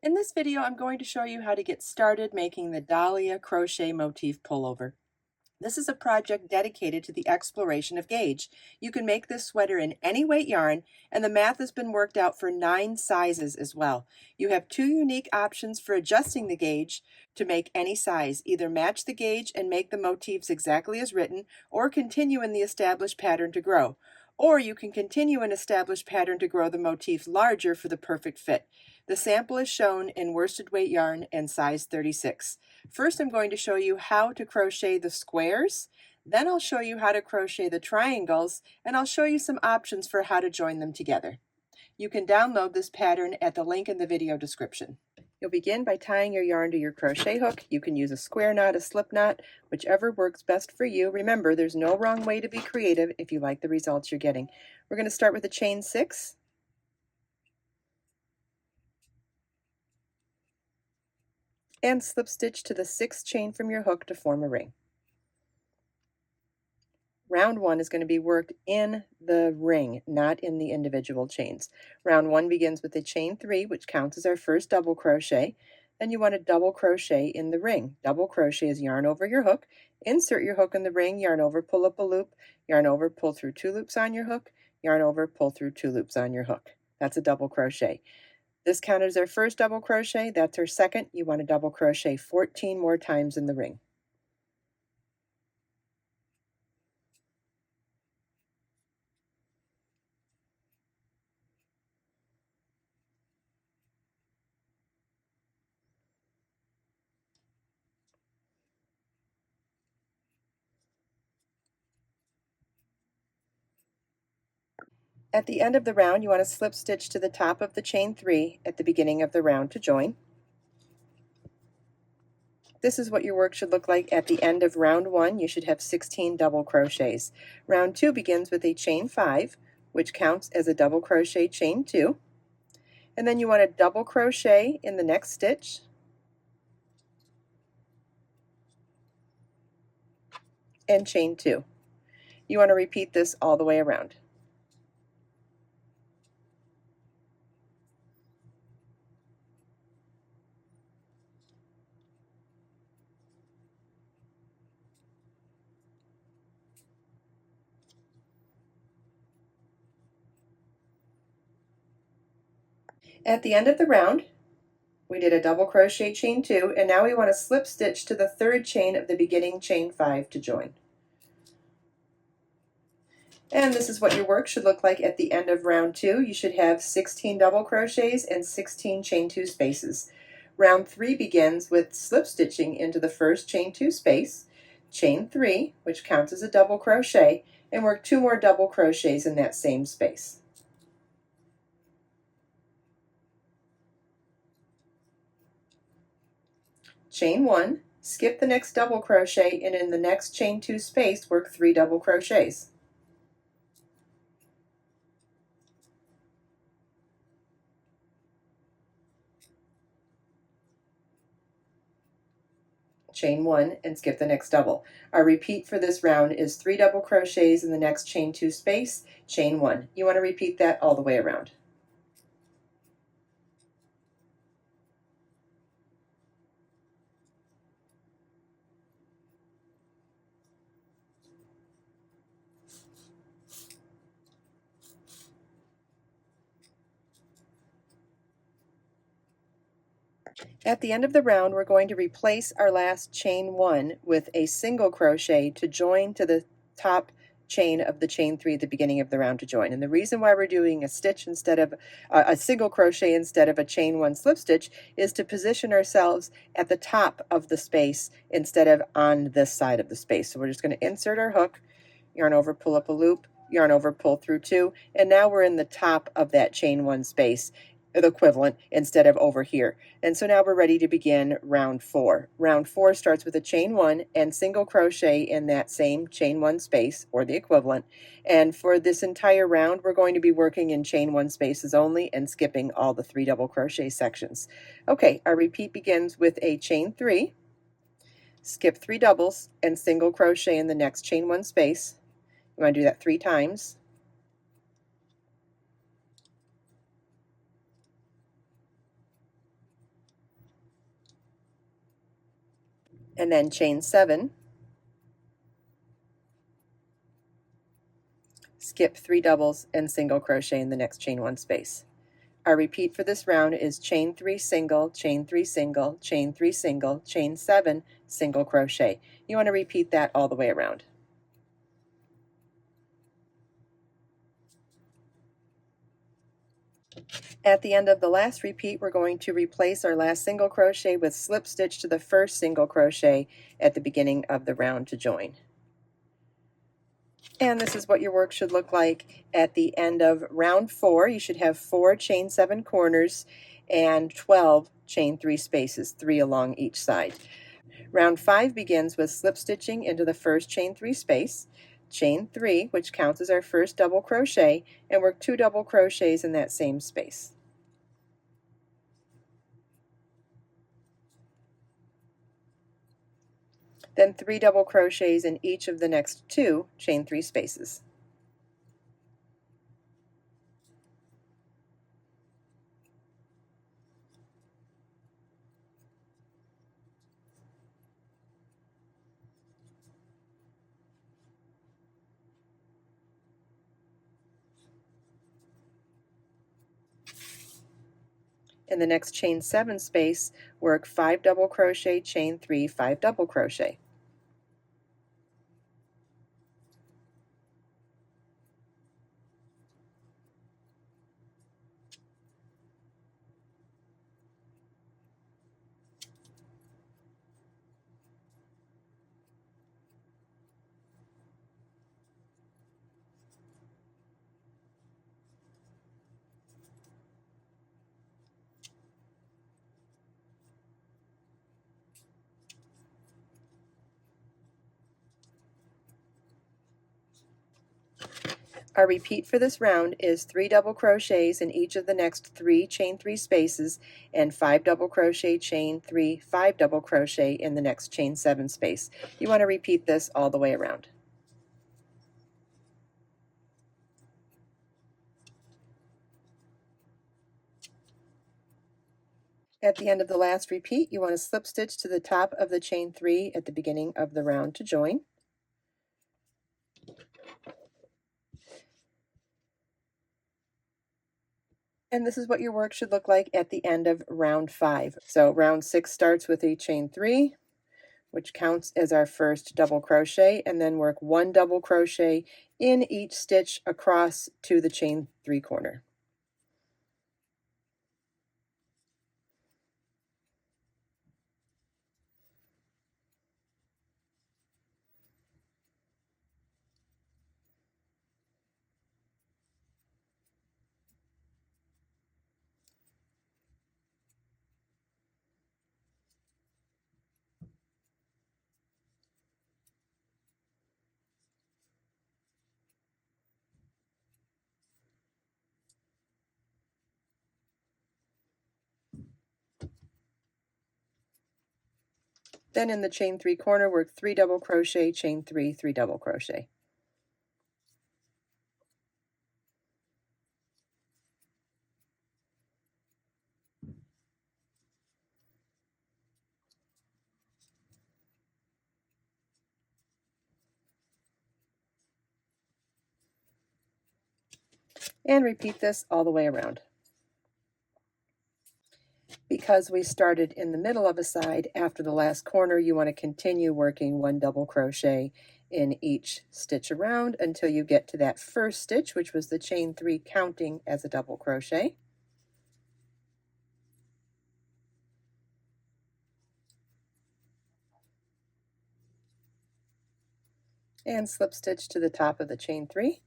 In this video, I'm going to show you how to get started making the Dahlia crochet motif pullover. This is a project dedicated to the exploration of gauge. You can make this sweater in any weight yarn, and the math has been worked out for 9 sizes as well. You have 2 unique options for adjusting the gauge to make any size. Either match the gauge and make the motifs exactly as written, or continue in the established pattern to grow. Or you can continue an established pattern to grow the motifs larger for the perfect fit. The sample is shown in worsted weight yarn and size 36. First, I'm going to show you how to crochet the squares, then I'll show you how to crochet the triangles, and I'll show you some options for how to join them together. You can download this pattern at the link in the video description. You'll begin by tying your yarn to your crochet hook. You can use a square knot, a slip knot, whichever works best for you. Remember, there's no wrong way to be creative if you like the results you're getting. We're going to start with a chain 6. And slip stitch to the 6th chain from your hook to form a ring. Round 1 is going to be worked in the ring, not in the individual chains. Round 1 begins with a chain 3, which counts as our first double crochet. Then you want to double crochet in the ring. Double crochet is yarn over your hook, insert your hook in the ring, yarn over, pull up a loop, yarn over, pull through 2 loops on your hook, yarn over, pull through 2 loops on your hook. That's a double crochet. This counted as our first double crochet. That's our second. You want to double crochet 14 more times in the ring. At the end of the round, you want to slip stitch to the top of the chain 3 at the beginning of the round to join. This is what your work should look like at the end of round 1. You should have 16 double crochets. Round 2 begins with a chain 5, which counts as a double crochet chain 2. And then you want to double crochet in the next stitch. And chain 2. You want to repeat this all the way around. At the end of the round, we did a double crochet chain 2, and now we want to slip stitch to the 3rd chain of the beginning chain 5 to join. And this is what your work should look like at the end of round 2. You should have 16 double crochets and 16 chain 2 spaces. Round 3 begins with slip stitching into the first chain 2 space, chain 3, which counts as a double crochet, and work 2 more double crochets in that same space. Chain 1, skip the next double crochet, and in the next chain 2 space work 3 double crochets. Chain 1 and skip the next double. Our repeat for this round is 3 double crochets in the next chain 2 space, chain 1. You want to repeat that all the way around. At the end of the round, we're going to replace our last chain 1 with a single crochet to join to the top chain of the chain 3 at the beginning of the round to join. And the reason why we're doing a stitch instead of a single crochet instead of a chain 1 slip stitch is to position ourselves at the top of the space instead of on this side of the space. So we're just going to insert our hook, yarn over, pull up a loop, yarn over, pull through 2, and now we're in the top of that chain 1 space, the equivalent, instead of over here. And so now we're ready to begin round 4. Round 4 starts with a chain 1 and single crochet in that same chain 1 space, or the equivalent. And for this entire round, we're going to be working in chain 1 spaces only and skipping all the 3 double crochet sections. Okay, our repeat begins with a chain 3, skip 3 doubles, and single crochet in the next chain 1 space. You want to do that 3 times. and then chain 7, skip 3 doubles and single crochet in the next chain 1 space. Our repeat for this round is chain 3 single, chain 3 single, chain 3 single, chain 7 single crochet. You want to repeat that all the way around. At the end of the last repeat, we're going to replace our last single crochet with slip stitch to the first single crochet at the beginning of the round to join. And this is what your work should look like at the end of round 4. You should have 4 chain 7 corners and 12 chain 3 spaces, 3 along each side. Round 5 begins with slip stitching into the first chain 3 space, chain 3, which counts as our first double crochet, and work 2 double crochets in that same space. Then 3 double crochets in each of the next 2 chain 3 spaces. In the next chain 7 space, work 5 double crochet, chain 3, 5 double crochet. Our repeat for this round is 3 double crochets in each of the next 3 chain 3 spaces and 5 double crochet, chain 3, 5 double crochet in the next chain 7 space. You want to repeat this all the way around. At the end of the last repeat, you want to slip stitch to the top of the chain 3 at the beginning of the round to join. And this is what your work should look like at the end of round 5. So round 6 starts with a chain 3, which counts as our first double crochet, and then work 1 double crochet in each stitch across to the chain 3 corner. Then in the chain 3 corner, work 3 double crochet, chain 3, 3 double crochet. And repeat this all the way around. Because we started in the middle of a side after the last corner, you want to continue working 1 double crochet in each stitch around until you get to that first stitch, which was the chain 3 counting as a double crochet. And slip stitch to the top of the chain 3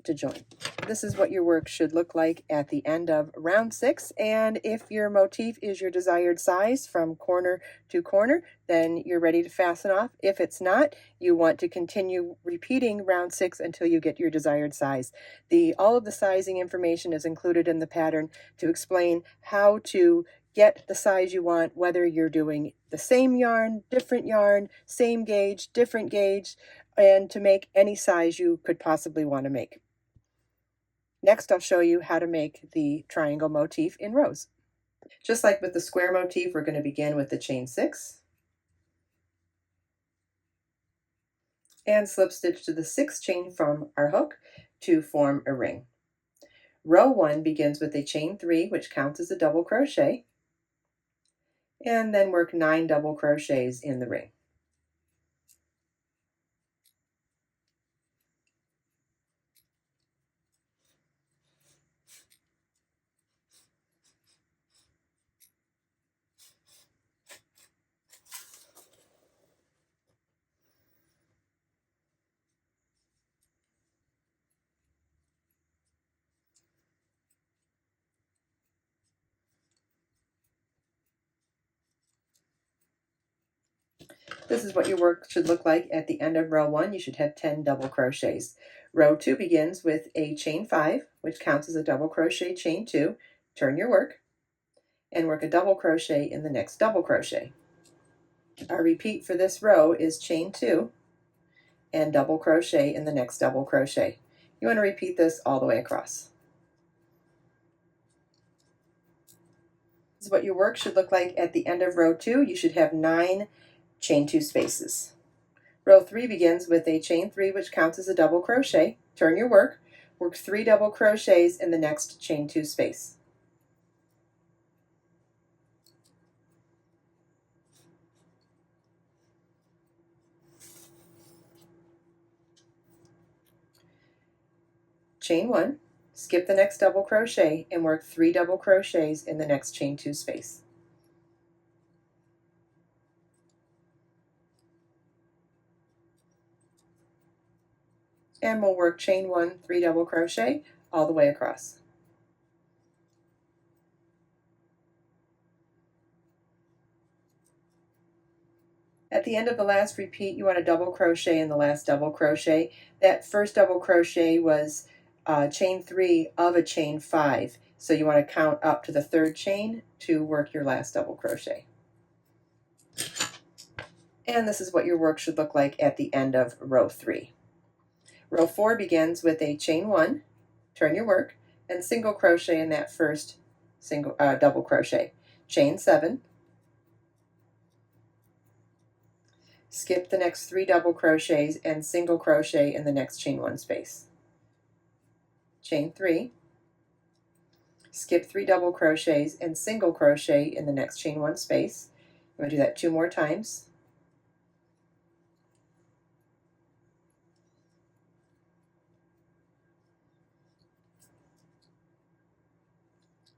to join. This is what your work should look like at the end of round 6, and if your motif is your desired size from corner to corner, then you're ready to fasten off. If it's not, you want to continue repeating round 6 until you get your desired size. All of the sizing information is included in the pattern to explain how to get the size you want, whether you're doing the same yarn, same gauge, different gauge, and to make any size you could possibly want to make. Next, I'll show you how to make the triangle motif in rows. Just like with the square motif, we're going to begin with the chain 6, and slip stitch to the 6th chain from our hook to form a ring. Row 1 begins with a chain 3, which counts as a double crochet, and then work 9 double crochets in the ring. This is what your work should look like at the end of row 1. You should have 10 double crochets. Row 2 begins with a chain 5, which counts as a double crochet chain 2. Turn your work and work a double crochet in the next double crochet. Our repeat for this row is chain 2 and double crochet in the next double crochet. You want to repeat this all the way across. This is what your work should look like at the end of row 2. You should have 9 chain 2 spaces. Row 3 begins with a chain 3, which counts as a double crochet. Turn your work, work 3 double crochets in the next chain 2 space. Chain 1, skip the next double crochet and work 3 double crochets in the next chain 2 space. And we'll work chain 1, 3 double crochet all the way across. At the end of the last repeat, you want to double crochet in the last double crochet. That first double crochet was chain 3 of a chain 5. So you want to count up to the 3rd chain to work your last double crochet. And this is what your work should look like at the end of row 3. Row 4 begins with a chain 1, turn your work, and single crochet in that first double crochet. Chain 7, skip the next 3 double crochets and single crochet in the next chain 1 space. Chain 3, skip 3 double crochets and single crochet in the next chain 1 space. You want to do that 2 more times.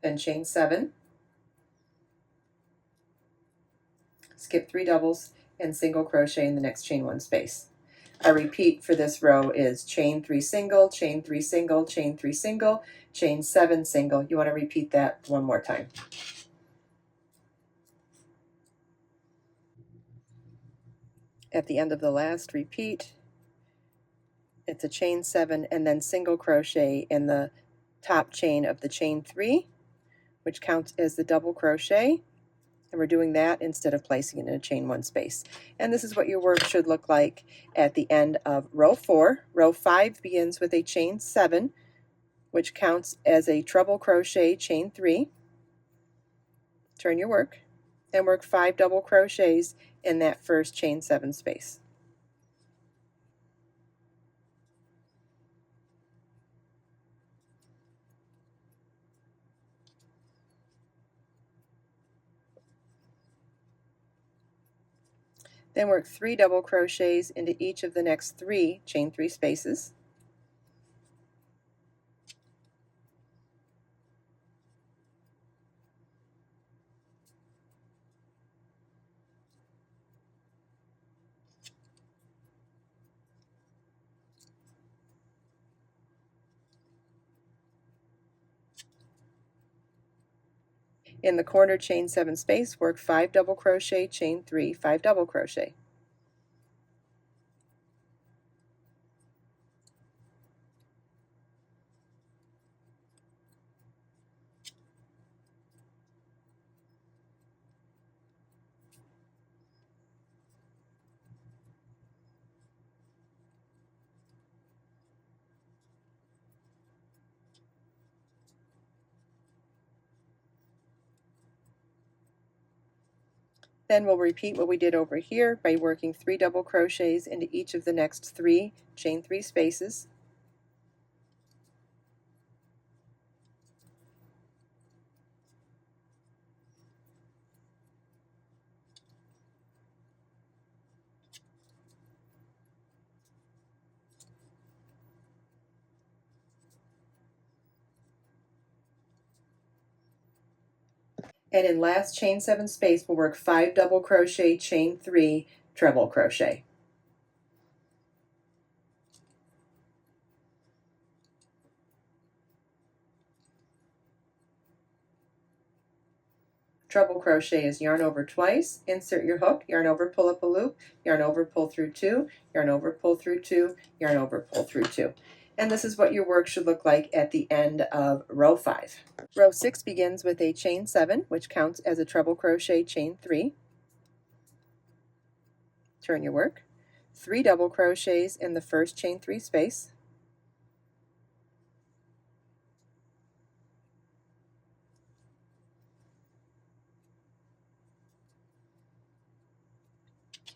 Then chain 7, skip 3 doubles and single crochet in the next chain 1 space. Our repeat for this row is chain 3 single, chain 3 single, chain 3 single, chain 7 single. You want to repeat that 1 more time. At the end of the last repeat, it's a chain 7 and then single crochet in the top chain of the chain 3, which counts as the double crochet, and we're doing that instead of placing it in a chain 1 space. And this is what your work should look like at the end of row 4. Row 5 begins with a chain 7, which counts as a treble crochet chain 3. Turn your work and work 5 double crochets in that first chain 7 space. Then work 3 double crochets into each of the next 3 chain 3 spaces. In the corner chain 7 space, work 5 double crochet, chain 3, 5 double crochet. Then we'll repeat what we did over here by working 3 double crochets into each of the next 3 chain 3 spaces. And in last chain 7 space, we'll work 5 double crochet, chain 3, treble crochet. Treble crochet is yarn over twice, insert your hook, yarn over, pull up a loop, yarn over, pull through 2, yarn over, pull through 2, yarn over, pull through 2. And this is what your work should look like at the end of row 5. Row 6 begins with a chain 7, which counts as a treble crochet, chain 3. Turn your work. 3 double crochets in the first chain 3 space.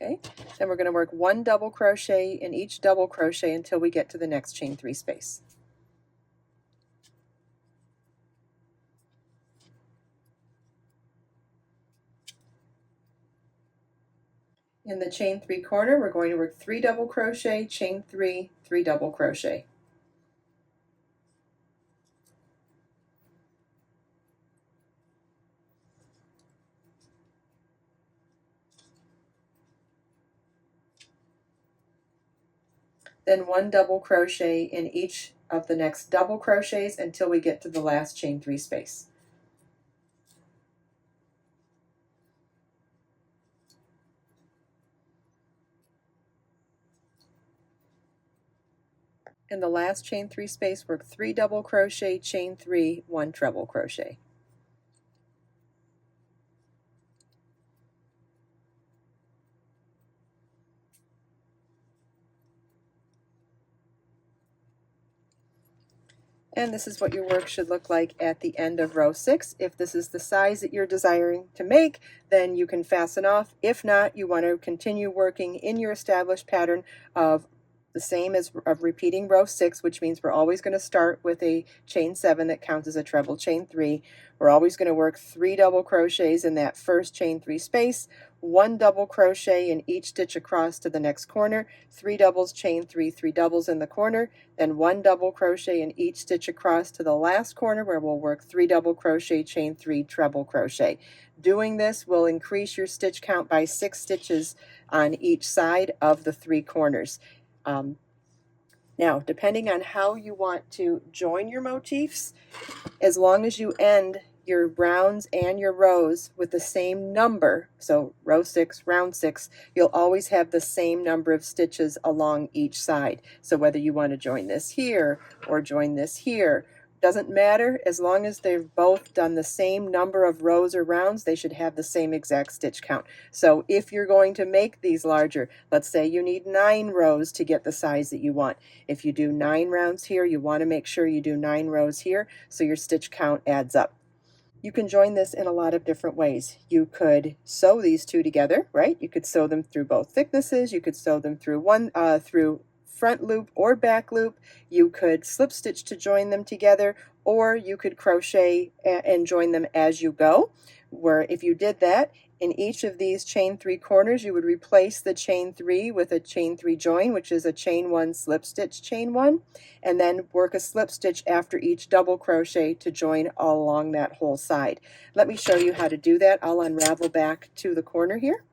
Okay, then we're going to work 1 double crochet in each double crochet until we get to the next chain 3 space. In the chain 3 corner, we're going to work 3 double crochet, chain 3, 3 double crochet. Then 1 double crochet in each of the next double crochets until we get to the last chain 3 space. In the last chain 3 space, work 3 double crochet, chain 3, 1 treble crochet. And this is what your work should look like at the end of row 6. If this is the size that you're desiring to make, then you can fasten off. If not, you want to continue working in your established pattern of the same as of repeating row 6, which means we're always going to start with a chain 7 that counts as a treble chain 3. We're always going to work 3 double crochets in that first chain 3 space, 1 double crochet in each stitch across to the next corner, 3 doubles, chain 3, 3 doubles in the corner, then 1 double crochet in each stitch across to the last corner where we'll work 3 double crochet, chain 3, treble crochet. Doing this will increase your stitch count by 6 stitches on each side of the 3 corners. Now, depending on how you want to join your motifs, as long as you end your rounds and your rows with the same number, so row 6, round 6, you'll always have the same number of stitches along each side. So whether you want to join this here or join this here, doesn't matter. As long as they've both done the same number of rows or rounds, they should have the same exact stitch count. So if you're going to make these larger, let's say you need 9 rows to get the size that you want. If you do 9 rounds here, you want to make sure you do 9 rows here so your stitch count adds up. You can join this in a lot of different ways. You could sew these two together, right? You could sew them through both thicknesses. You could sew them through through front loop or back loop. You could slip stitch to join them together, or you could crochet and join them as you go, where if you did that, in each of these chain 3 corners, you would replace the chain 3 with a chain 3 join, which is a chain 1 slip stitch, chain 1, and then work a slip stitch after each double crochet to join all along that whole side. Let me show you how to do that. I'll unravel back to the corner here.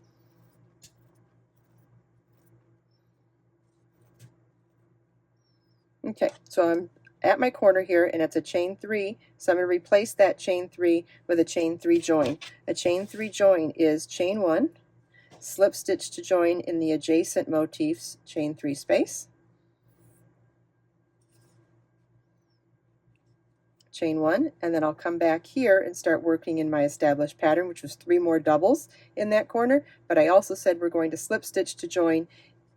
Okay, so I'm at my corner here and it's a chain 3, so I'm going to replace that chain 3 with a chain 3 join. A chain 3 join is chain 1, slip stitch to join in the adjacent motifs, chain 3 space, chain 1, and then I'll come back here and start working in my established pattern, which was 3 more doubles in that corner, but I also said we're going to slip stitch to join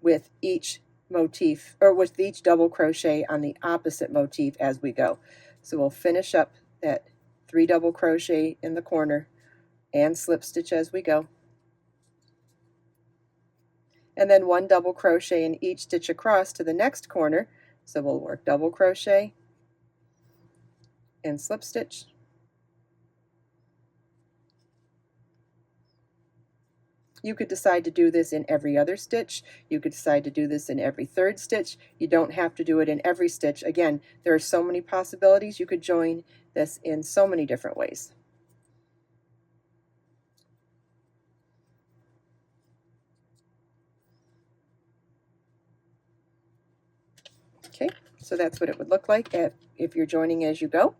with each motif, or with each double crochet on the opposite motif as we go. So we'll finish up that 3 double crochet in the corner and slip stitch as we go. and then 1 double crochet in each stitch across to the next corner. So we'll work double crochet and slip stitch. You could decide to do this in every other stitch. You could decide to do this in every third stitch. You don't have to do it in every stitch. Again, there are so many possibilities. You could join this in so many different ways. Okay, so that's what it would look like if you're joining as you go.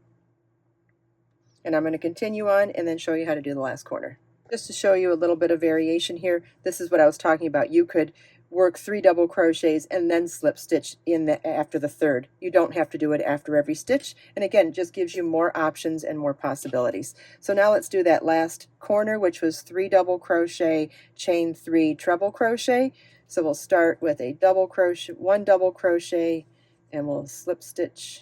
And I'm going to continue on and then show you how to do the last corner. Just to show you a little bit of variation here, this is what I was talking about. You could work 3 double crochets and then slip stitch in after the third. You don't have to do it after every stitch. And again, it just gives you more options and more possibilities. So now let's do that last corner, which was 3 double crochet, chain 3 treble crochet. So we'll start with a double crochet, 1 double crochet, and we'll slip stitch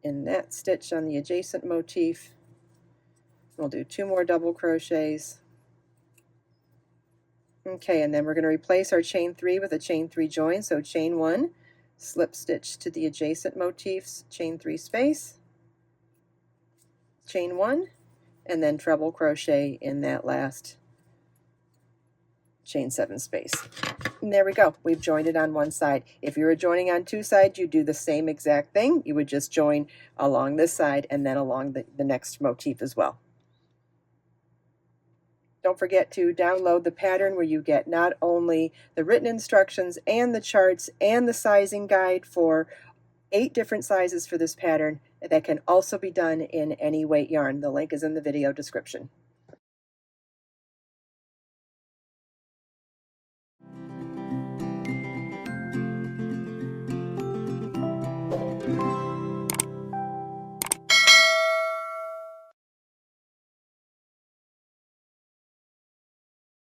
in that stitch on the adjacent motif. We'll do 2 more double crochets. Okay, and then we're going to replace our chain 3 with a chain 3 join. So chain 1, slip stitch to the adjacent motifs, chain 3 space, chain 1, and then treble crochet in that last chain 7 space. And there we go. We've joined it on one side. If you were joining on 2 sides, you do the same exact thing. You would just join along this side and then along the next motif as well. Don't forget to download the pattern where you get not only the written instructions and the charts and the sizing guide for 8 different sizes for this pattern that can also be done in any weight yarn. The link is in the video description.